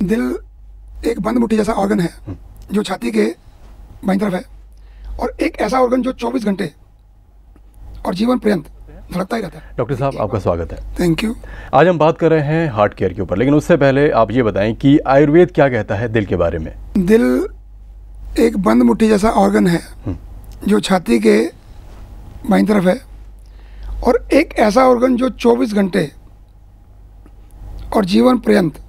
दिल एक बंद मुट्ठी जैसा ऑर्गन है जो छाती के बाईं तरफ है और एक ऐसा ऑर्गन जो 24 घंटे और जीवन पर्यंत धड़कता ही रहता है। डॉक्टर साहब, आपका स्वागत है। Thank you. आज हम बात कर रहे हैं हार्ट केयर के ऊपर, लेकिन उससे पहले आप ये बताएं कि आयुर्वेद क्या कहता है दिल के बारे में। दिल एक बंद मुट्ठी जैसा ऑर्गन है जो छाती के बाईं तरफ है और एक ऐसा ऑर्गन जो 24 घंटे और जीवन पर्यंत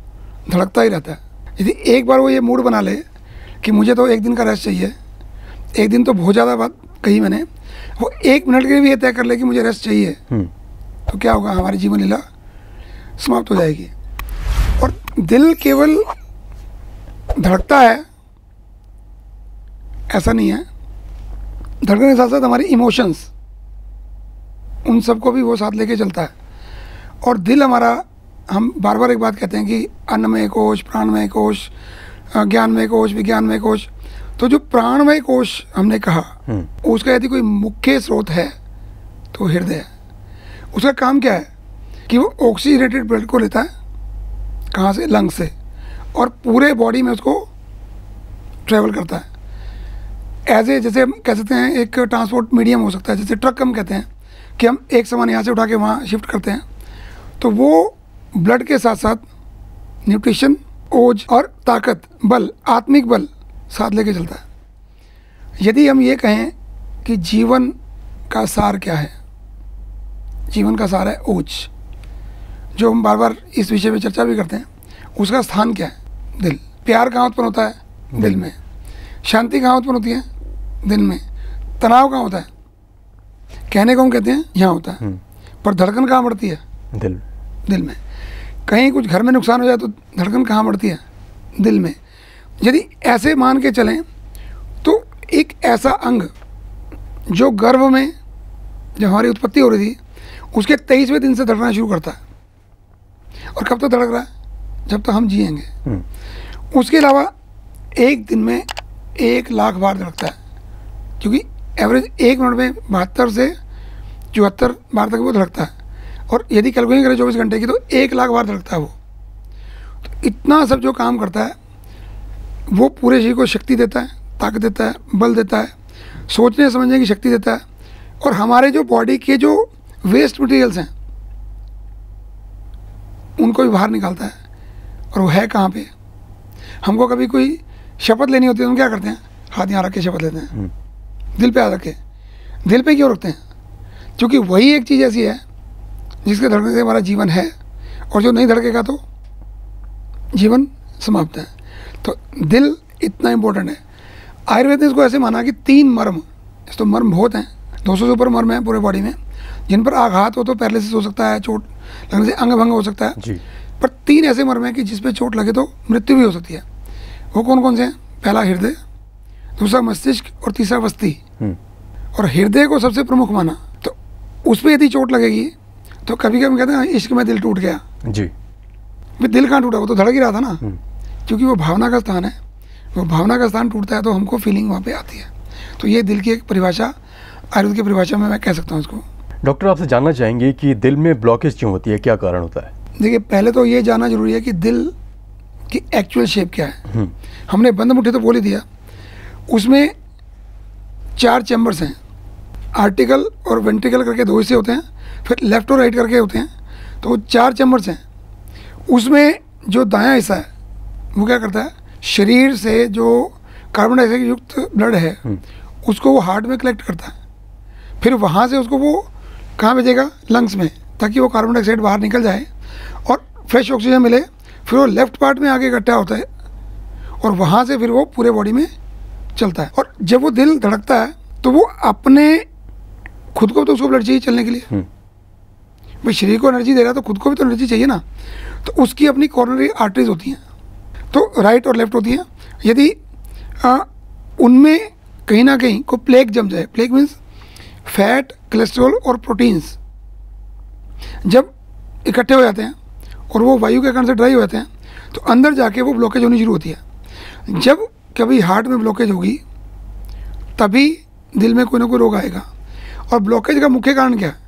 धड़कता ही रहता है। यदि एक बार वो ये मूड बना ले कि मुझे तो एक दिन का रेस्ट चाहिए, एक दिन तो बहुत ज़्यादा बात कही मैंने, वो 1 मिनट के लिए भी ये तय कर ले कि मुझे रेस्ट चाहिए, तो क्या होगा, हमारी जीवन लीला समाप्त हो जाएगी। और दिल केवल धड़कता है ऐसा नहीं है, धड़कने के साथ साथ हमारी इमोशंस, उन सबको भी वो साथ लेके चलता है। और दिल हमारा, हम बार बार एक बात कहते हैं कि अन्नमय कोश, प्राणमय कोश, ज्ञानमय कोश, विज्ञानमय कोश। तो जो प्राणमय कोश हमने कहा, उसका यदि कोई मुख्य स्रोत है तो हृदय है। उसका काम क्या है कि वो ऑक्सीजनेटेड ब्लड को लेता है, कहाँ से, लंग से, और पूरे बॉडी में उसको ट्रेवल करता है। जैसे हम कह सकते हैं एक ट्रांसपोर्ट मीडियम हो सकता है, जैसे ट्रक हम कहते हैं कि हम एक सामान यहाँ से उठा के वहाँ शिफ्ट करते हैं, तो वो ब्लड के साथ साथ न्यूट्रिशन, ओज और ताकत, बल, आत्मिक बल साथ लेके चलता है। यदि हम ये कहें कि जीवन का सार क्या है, जीवन का सार है ओज, जो हम बार बार इस विषय पे चर्चा भी करते हैं। उसका स्थान क्या है, दिल। प्यार कहाँ उत्पन्न होता है, दिल में। शांति कहाँ उत्पन्न होती है, दिल में। तनाव कहाँ होता है, कहने को हम कहते हैं यहाँ होता है, पर धड़कन कहाँ बढ़ती है, दिल में। कहीं कुछ घर में नुकसान हो जाए तो धड़कन कहाँ बढ़ती है, दिल में। यदि ऐसे मान के चलें तो एक ऐसा अंग जो गर्भ में जब हमारी उत्पत्ति हो रही थी उसके 23वें दिन से धड़कना शुरू करता है, और कब तक धड़क रहा है, जब तक हम जिएंगे। उसके अलावा एक दिन में 1 लाख बार धड़कता है, क्योंकि एवरेज 1 मिनट में 72 से 74 बार तक वो धड़कता है। और यदि कैलकुलेशन करें 24 घंटे की तो 1 लाख बार धड़कता है वो। तो इतना सब जो काम करता है वो पूरे शरीर को शक्ति देता है, ताकत देता है, बल देता है, सोचने समझने की शक्ति देता है। और हमारे जो बॉडी के जो वेस्ट मटेरियल्स हैं उनको भी बाहर निकालता है। और वो है कहाँ पे, हमको कभी कोई शपथ लेनी होती है तो हम क्या करते हैं, हाथ यहाँ रख के शपथ लेते हैं, दिल पे हाथ रखे। दिल पे क्यों रखते हैं, क्योंकि वही एक चीज़ ऐसी है जिसके धड़कने से हमारा जीवन है, और जो नहीं धड़केगा तो जीवन समाप्त है। तो दिल इतना इम्पोर्टेंट है। आयुर्वेद ने इसको ऐसे माना कि 3 मर्म, इस तो मर्म बहुत हैं, 200 से ऊपर मर्म हैं पूरे बॉडी में, जिन पर आघात हो तो पैरालिसिस हो सकता है, चोट लगने से अंग भंग हो सकता है जी। पर 3 ऐसे मर्म हैं कि जिस पे चोट लगे तो मृत्यु भी हो सकती है। वो कौन कौन से हैं? पहला हृदय, दूसरा मस्तिष्क और तीसरा वस्ती। और हृदय को सबसे प्रमुख माना, तो उस पर यदि चोट लगेगी तो कभी कभी कहते हैं इश्क में दिल टूट गया जी। फिर दिल कहाँ टूटा, वो तो धड़क ही रहा था ना, क्योंकि वो भावना का स्थान है। वो भावना का स्थान टूटता है तो हमको फीलिंग वहाँ पे आती है। तो ये दिल की एक परिभाषा, आयुर्वेद की परिभाषा में मैं कह सकता हूँ इसको। डॉक्टर, आपसे जानना चाहेंगे कि दिल में ब्लॉकेज क्यों होती है, क्या कारण होता है? देखिए, पहले तो ये जानना जरूरी है कि दिल की एक्चुअल शेप क्या है। हमने बंद मुट्ठी तो बोल ही दिया, उसमें 4 चैम्बर्स हैं, आर्टिकल और वेंट्रिकल करके 2 हिस्से होते हैं, फिर लेफ्ट और राइट करके होते हैं। तो 4 चैम्बर्स हैं। उसमें जो दायां हिस्सा है वो क्या करता है, शरीर से जो कार्बन डाइऑक्साइड युक्त ब्लड है उसको वो हार्ट में कलेक्ट करता है, फिर वहाँ से उसको वो कहाँ भेजेगा, लंग्स में, ताकि वो कार्बन डाइऑक्साइड बाहर निकल जाए और फ्रेश ऑक्सीजन मिले। फिर वो लेफ्ट पार्ट में आगे इकट्ठा होता है और वहाँ से फिर वो पूरे बॉडी में चलता है। और जब वो दिल धड़कता है तो वो अपने खुद को तो उसको ब्लड चाहिए चलने के लिए, भाई शरीर को एनर्जी दे रहा है तो खुद को भी तो एनर्जी चाहिए ना। तो उसकी अपनी कॉर्नरी आर्टरीज होती हैं, तो राइट और लेफ्ट होती हैं। यदि उनमें कहीं ना कहीं को प्लेग जम जाए, प्लेग मीन्स फैट, कोलेस्ट्रॉल और प्रोटीन्स जब इकट्ठे हो जाते हैं और वो वायु के कारण से ड्राई हो जाते हैं तो अंदर जाके वो ब्लॉकेज होनी शुरू होती है। जब कभी हार्ट में ब्लॉकेज होगी तभी दिल में कोई ना कोई रोग आएगा। और ब्लॉकेज का मुख्य कारण क्या है?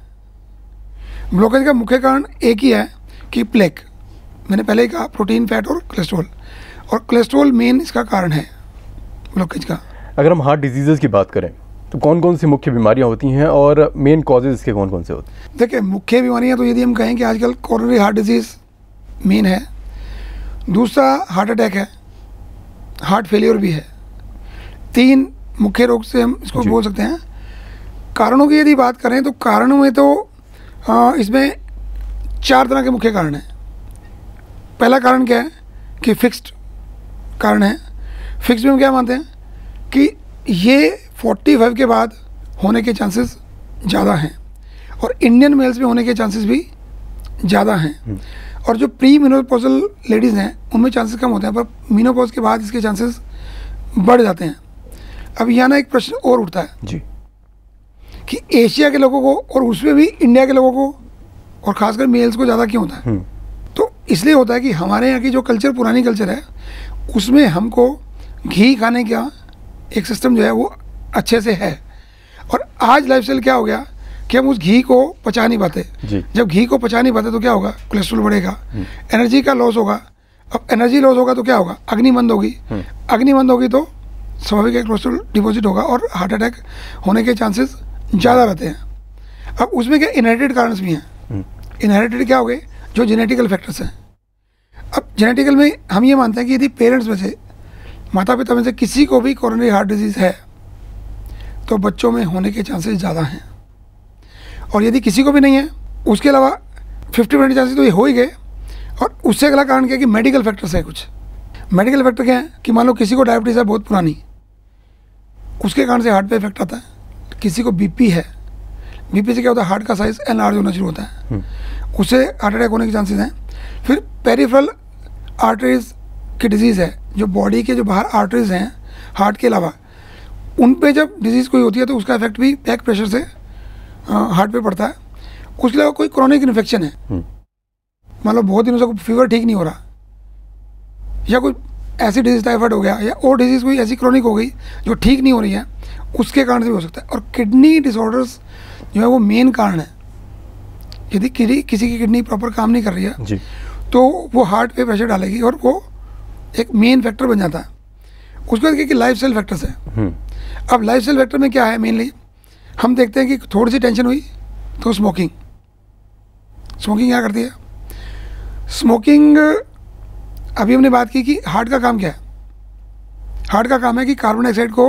ब्लॉकेज का मुख्य कारण एक ही है कि प्लेग, मैंने पहले ही कहा, प्रोटीन, फैट और कोलेस्ट्रॉल। और कोलेस्ट्रॉल मेन इसका कारण है ब्लॉकेज का। अगर हम हार्ट डिजीज़ की बात करें तो कौन कौन सी मुख्य बीमारियां होती हैं और मेन कॉजेज़ इसके कौन कौन से होते हैं? देखिए, मुख्य बीमारियां तो यदि हम कहें कि आजकल कोरोनरी हार्ट डिजीज़ मेन है, दूसरा हार्ट अटैक है, हार्ट फेलियर भी है। 3 मुख्य रोग से हम इसको बोल सकते हैं। कारणों की यदि बात करें तो कारणों में तो इसमें 4 तरह के मुख्य कारण हैं। पहला कारण क्या है कि फिक्स्ड कारण है। फिक्स्ड में हम क्या मानते हैं कि ये 45 के बाद होने के चांसेस ज़्यादा हैं और इंडियन मेल्स में होने के चांसेस भी ज़्यादा हैं। और जो प्री मेनोपॉजल लेडीज़ हैं उनमें चांसेस कम होते हैं, पर मेनोपॉज के बाद इसके चांसेस बढ़ जाते हैं। अब यहाँ ना एक प्रश्न और उठता है जी कि एशिया के लोगों को और उसमें भी इंडिया के लोगों को और ख़ासकर मेल्स को ज़्यादा क्यों होता है? तो इसलिए होता है कि हमारे यहाँ की जो कल्चर, पुरानी कल्चर है, उसमें हमको घी खाने का एक सिस्टम जो है वो अच्छे से है। और आज लाइफस्टाइल क्या हो गया कि हम उस घी को पचा नहीं पाते। जब घी को पचा नहीं पाते तो क्या होगा? कोलेस्ट्रॉल बढ़ेगा, एनर्जी का लॉस होगा। अब एनर्जी लॉस होगा तो क्या होगा? अग्नि मंद होगी। अग्नि मंद होगी तो स्वाभाविक है कोलेस्ट्रॉल डिपॉजिट होगा और हार्ट अटैक होने के चांसेस ज़्यादा रहते हैं। अब उसमें क्या इनहेरिटेड कारण भी हैं। इनहेरिटेड क्या हो गए? जो जेनेटिकल फैक्टर्स हैं। अब जेनेटिकल में हम ये मानते हैं कि यदि पेरेंट्स में से, माता पिता में से किसी को भी कोरोनरी हार्ट डिजीज़ है तो बच्चों में होने के चांसेस ज़्यादा हैं। और यदि किसी को भी नहीं है, उसके अलावा 50% चांसेस तो ये हो ही गए। और उससे अगला कारण क्या है कि मेडिकल फैक्टर्स है। कुछ मेडिकल फैक्टर क्या है कि मान लो किसी को डायबिटीज़ है बहुत पुरानी, उसके कारण से हार्ट पे इफेक्ट आता है। किसी को बीपी है, बीपी से क्या होता है? हार्ट का साइज एनलार्ज होना शुरू होता है, उससे हार्ट अटैक होने के चांसेस हैं। फिर पेरिफेरल आर्टरीज की डिजीज़ है, जो बॉडी के जो बाहर आर्टरीज हैं हार्ट के अलावा, उन पे जब डिजीज़ कोई होती है तो उसका इफेक्ट भी बैक प्रेशर से हार्ट पे पड़ता है। उसके अलावा कोई क्रॉनिक इन्फेक्शन है, मान लो बहुत दिनों से फीवर ठीक नहीं हो रहा, या कोई ऐसी डिजीज़ टाइफाइड हो गया, या और डिजीज़ कोई ऐसी क्रॉनिक हो गई जो ठीक नहीं हो रही है, उसके कारण से भी हो सकता है। और किडनी डिसऑर्डर्स जो है वो मेन कारण है। यदि किसी की किडनी प्रॉपर काम नहीं कर रही है जी, तो वो हार्ट पे प्रेशर डालेगी और वो एक मेन फैक्टर बन जाता है। उसके बाद क्या लाइफ स्टाइल फैक्टर्स है। अब लाइफ स्टाइल फैक्टर में क्या है? मेनली हम देखते हैं कि थोड़ी सी टेंशन हुई तो स्मोकिंग क्या करती है? स्मोकिंग, अभी हमने बात की कि हार्ट का काम क्या है। हार्ट का काम है कि कार्बन डाइऑक्साइड को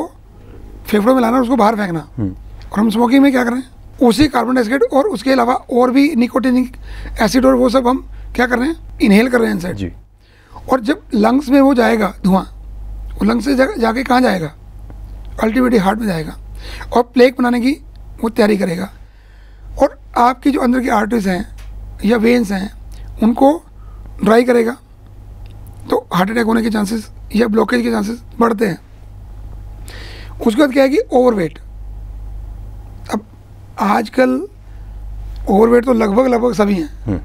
फेफड़ों में लाना और उसको बाहर फेंकना। और हम स्मोकिंग में क्या कर रहे हैं? उसी कार्बन डाइऑक्साइड और उसके अलावा और भी निकोटिनिक एसिड और वो सब हम क्या कर रहे हैं? इनहेल कर रहे हैं इनसाइड। और जब लंग्स में वो जाएगा धुआं, वो लंग्स से जाके कहाँ जाएगा? अल्टीमेटली हार्ट में जाएगा और प्लेक बनाने की वो तैयारी करेगा। और आपकी जो अंदर की आर्टरीज हैं या वेन्स हैं उनको ड्राई करेगा, तो हार्ट अटैक होने के चांसेस या ब्लॉकेज के चांसेस बढ़ते हैं। उसके बाद क्या है कि ओवरवेट। अब आजकल ओवरवेट तो लगभग सभी हैं।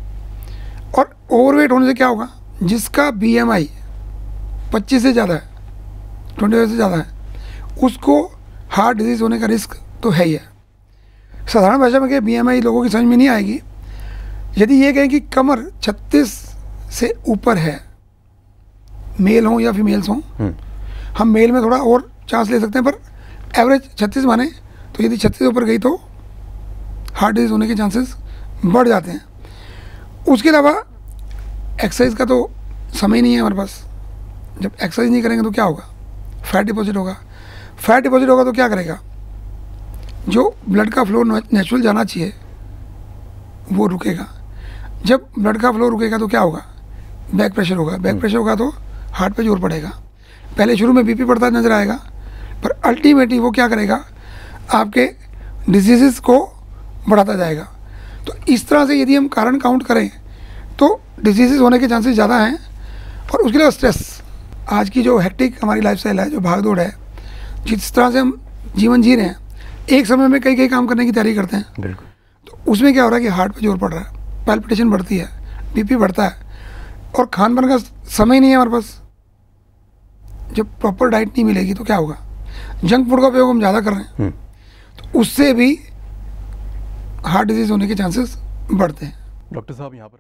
और ओवरवेट होने से क्या होगा? जिसका BMI 25 से ज़्यादा है, 25 से ज़्यादा है, उसको हार्ट डिजीज़ होने का रिस्क तो है ही है। साधारण भाषा में क्या BMI लोगों की समझ में नहीं आएगी। यदि ये कहें कि कमर 36 से ऊपर है, मेल हों या फीमेल्स हों, हम मेल में थोड़ा और चांस ले सकते हैं, पर एवरेज 36 माने तो यदि 36 ऊपर गई तो हार्ट डिजीज़ होने के चांसेस बढ़ जाते हैं। उसके अलावा एक्सरसाइज का तो समय नहीं है हमारे पास। जब एक्सरसाइज नहीं करेंगे तो क्या होगा? फैट डिपॉजिट होगा। फैट डिपॉजिट होगा तो क्या करेगा? जो ब्लड का फ्लो नेचुरल जाना चाहिए वो रुकेगा। जब ब्लड का फ्लो रुकेगा तो क्या होगा? बैक प्रेशर होगा। बैक प्रेशर होगा तो हार्ट पे जोर पड़ेगा। पहले शुरू में बीपी बढ़ता नजर आएगा, पर अल्टीमेटली वो क्या करेगा? आपके डिजीज़ को बढ़ाता जाएगा। तो इस तरह से यदि हम कारण काउंट करें तो डिजीज़ होने के चांसेस ज़्यादा हैं। और उसके अलावा स्ट्रेस, आज की जो हेक्टिक हमारी लाइफस्टाइल है, जो भागदौड़ है, जिस तरह से हम जीवन जी रहे हैं, एक समय में कई काम करने की तैयारी करते हैं, बिल्कुल, तो उसमें क्या हो रहा है कि हार्ट पे जोर पड़ रहा है, पैल्पिटेशन बढ़ती है, बीपी बढ़ता है, और खान पान का समय नहीं है हमारे पास। जब प्रॉपर डाइट नहीं मिलेगी तो क्या होगा? जंक फूड का उपयोग हम ज़्यादा कर रहे हैं, तो उससे भी हार्ट डिजीज़ होने के चांसेस बढ़ते हैं। डॉक्टर साहब यहाँ पर